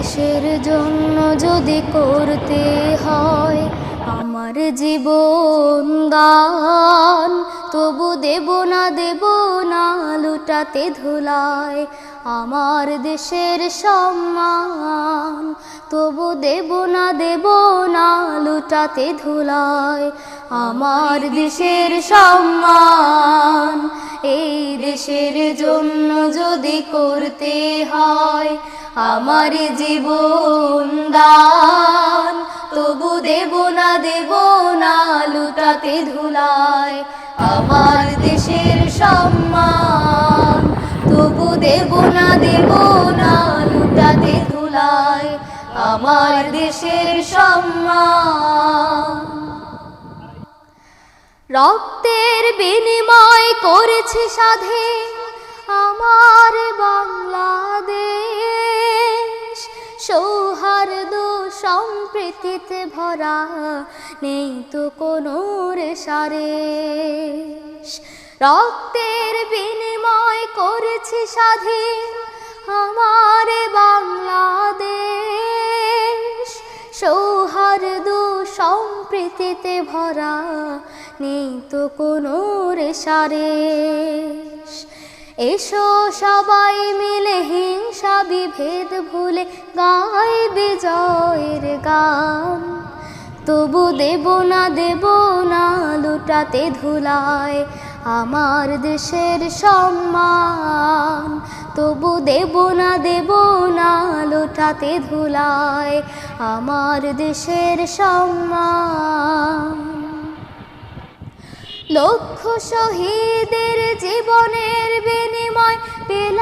দেশের জন্য যদি করতে হয় আমার জীবন দান, তবু দেব না লুটাতে ধুলায় আমার দেশের সম্মান। তবু দেব না লুটাতে ধুলায় আমার দেশের সম্মান। এই দেশের জন্য যদি করতে হয় আমার জীবন দান, তবু দেব না লুটাতে ধুলায় আমার দেশের সম্মান। তবু দেব না লুটাতে ধুলায় আমার দেশের সম্মান। রক্তের বিনিময় করেছি স্বাধীন আমার বাংলাদেশ, সৌহার্দ্য সম্প্রীতিতে ভরা নেই তো কোনো রেশারেশ। রক্তের বিনিময় করেছি স্বাধীন আমার বাংলাদেশ, সৌহার্দ্য সম্প্রীতিতে ভরা নেই তো কোনো রেশারেশ। এসো সবাই মিলে হিংসা বিভেদ ভুলে গাই বিজয়ের গান। তবু দেব না লুটাতে ধুলায় আমার দেশের সম্মান। তবু দেব না লুটাতে ধুলায় আমার দেশের সম্মান। লক্ষ শহীদের জীবনের বিনিময় পেলাম